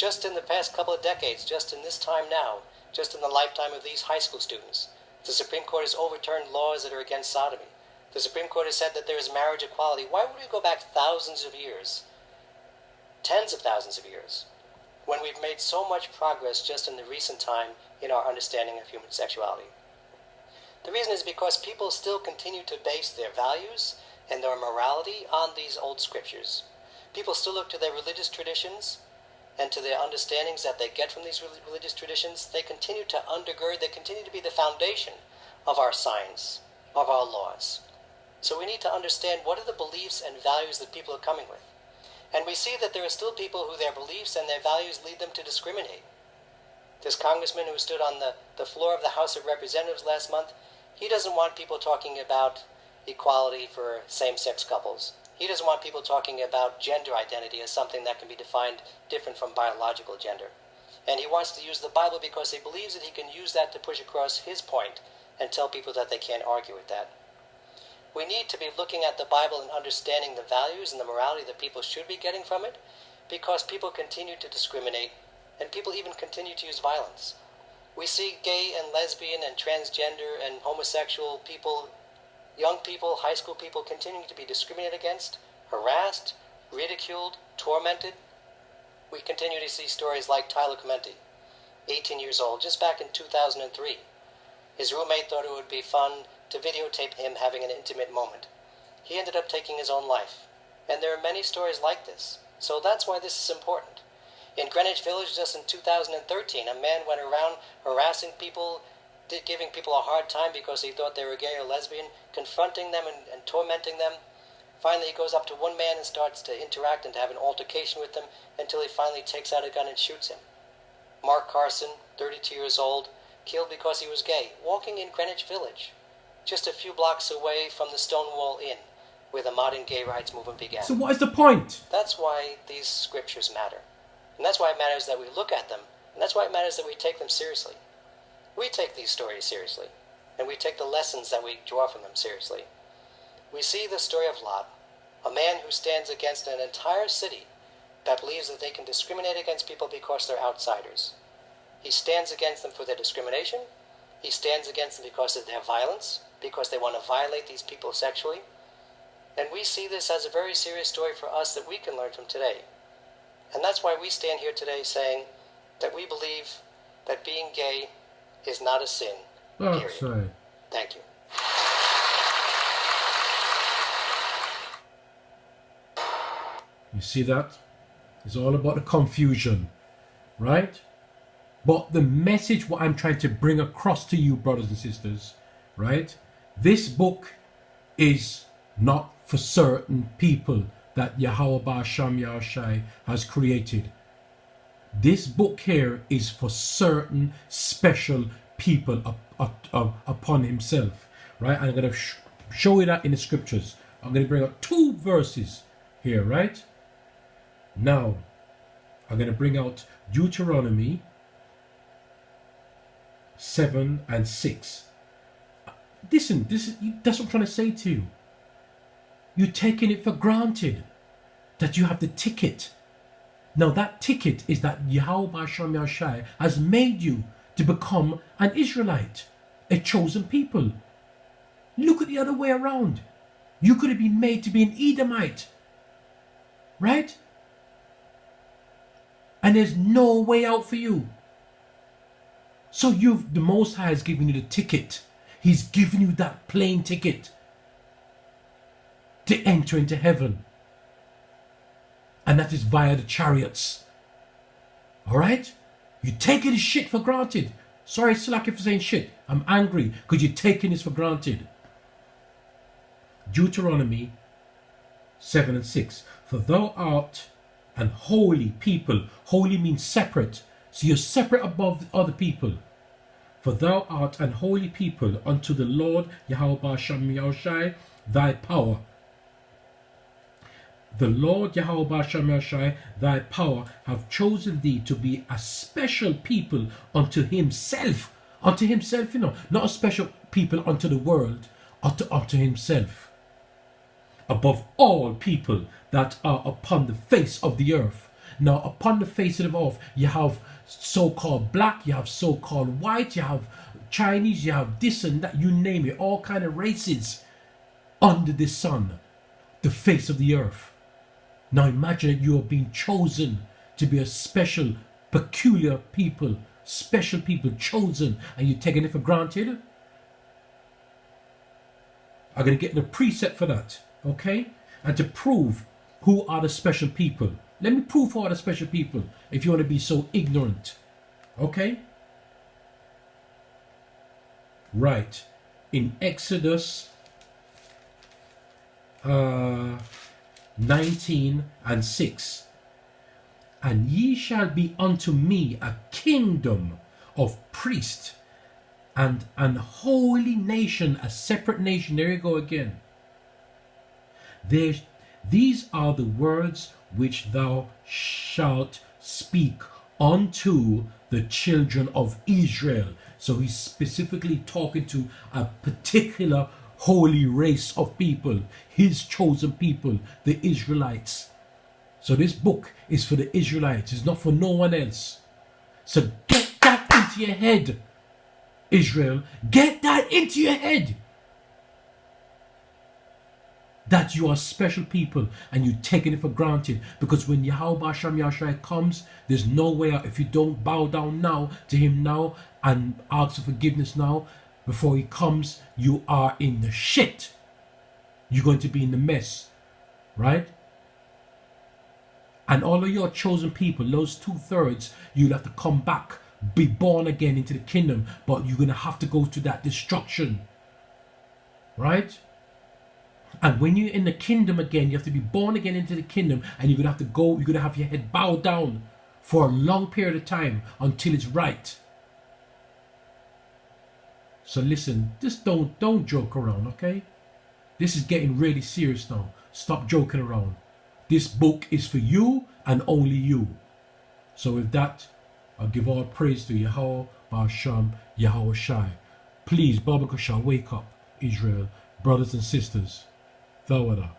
Just in the past couple of decades, just in this time now, just in the lifetime of these high school students, the Supreme Court has overturned laws that are against sodomy. The Supreme Court has said that there is marriage equality. Why would we go back thousands of years, tens of thousands of years, when we've made so much progress just in the recent time in our understanding of human sexuality? The reason is because people still continue to base their values and their morality on these old scriptures. People still look to their religious traditions and to their understandings that they get from these religious traditions. They continue to undergird, they continue to be the foundation of our science, of our laws. So we need to understand what are the beliefs and values that people are coming with. And we see that there are still people who their beliefs and their values lead them to discriminate. This congressman who stood on the floor of the House of Representatives last month, he doesn't want people talking about equality for same-sex couples. He doesn't want people talking about gender identity as something that can be defined different from biological gender. And he wants to use the Bible because he believes that he can use that to push across his point and tell people that they can't argue with that. We need to be looking at the Bible and understanding the values and the morality that people should be getting from it, because people continue to discriminate and people even continue to use violence. We see gay and lesbian and transgender and homosexual people, young people, high school people continuing to be discriminated against, harassed, ridiculed, tormented. We continue to see stories like Tyler Clementi, 18 years old, just back in 2003. His roommate thought it would be fun to videotape him having an intimate moment. He ended up taking his own life. And there are many stories like this. So that's why this is important. In Greenwich Village, just in 2013, a man went around harassing people, giving people a hard time because he thought they were gay or lesbian, confronting them and tormenting them. Finally, he goes up to one man and starts to interact and to have an altercation with him until he finally takes out a gun and shoots him. Mark Carson, 32 years old, killed because he was gay, walking in Greenwich Village, just a few blocks away from the Stonewall Inn, where the modern gay rights movement began. So what is the point? That's why these scriptures matter. And that's why it matters that we look at them, and that's why it matters that we take them seriously. We take these stories seriously, and we take the lessons that we draw from them seriously. We see the story of Lot, a man who stands against an entire city that believes that they can discriminate against people because they're outsiders. He stands against them for their discrimination. He stands against them because of their violence, because they want to violate these people sexually. And we see this as a very serious story for us that we can learn from today. And that's why we stand here today saying that we believe that being gay is not a sin. That's right. Thank you. You see that? It's all about the confusion, right? But the message, what I'm trying to bring across to you, brothers and sisters, right? This book is not for certain people that Yahweh Ba'asham Yahushai has created. This book here is for certain special people upon himself, right? And I'm going to show you that in the scriptures. I'm going to bring out 2 verses here, right? Now, I'm going to bring out Deuteronomy 7 and 6. Listen, that's what I'm trying to say to you. You're taking it for granted that you have the ticket. Now that ticket is that Yahweh Ba'asham Yahushai has made you to become an Israelite, a chosen people. Look at the other way around. You could have been made to be an Edomite, right? And there's no way out for you. So the Most High has given you the ticket. He's given you that plane ticket to enter into heaven. And that is via the chariots. Alright? You're taking this shit for granted. Sorry, Slaki, for saying shit. I'm angry because you're taking this for granted. Deuteronomy 7 and 6. For thou art an holy people. Holy means separate. So you're separate above other people. For thou art an holy people unto the Lord Yahweh Ba'asham Yahushai, thy power. The Lord Yahweh Ba'asham Yahushai, thy power, have chosen thee to be a special people unto himself. Unto himself, not a special people unto the world, unto himself. Above all people that are upon the face of the earth. Now, upon the face of the earth, you have so-called black, you have so-called white, you have Chinese, you have this and that, you name it, all kind of races under the sun, the face of the earth. Now imagine that you are being chosen to be a special, peculiar people, special people chosen, and you're taking it for granted. I'm going to get the preset for that, okay? And to prove who are the special people. Let me prove who are the special people if you want to be so ignorant, okay? Right. In Exodus 19:6. And ye shall be unto me a kingdom of priests and an holy nation, a separate nation. There you go again. These are the words which thou shalt speak unto the children of Israel. So he's specifically talking to a particular holy race of people, his chosen people, the Israelites. So this book is for the Israelites, it's not for no one else. So get that into your head, Israel. Get that into your head. That you are special people and you're taking it for granted. Because when Yahweh Hashem Yahshua comes, there's no way out. If you don't bow down now to him now and ask for forgiveness now, before he comes, you are in the shit. You're going to be in the mess, right? And all of your chosen people, those 2/3, you'll have to come back, be born again into the kingdom, but you're going to have to go through that destruction, right? And when you're in the kingdom again, you have to be born again into the kingdom, and you're going to have to go, you're going to have your head bowed down for a long period of time until it's right. So listen, just don't joke around, okay? This is getting really serious now. Stop joking around. This book is for you and only you. So with that, I'll give all praise to Yahweh, Ba'asham, Yahweh Shai. Please, Baba Kasha, wake up, Israel, brothers and sisters. Thawada.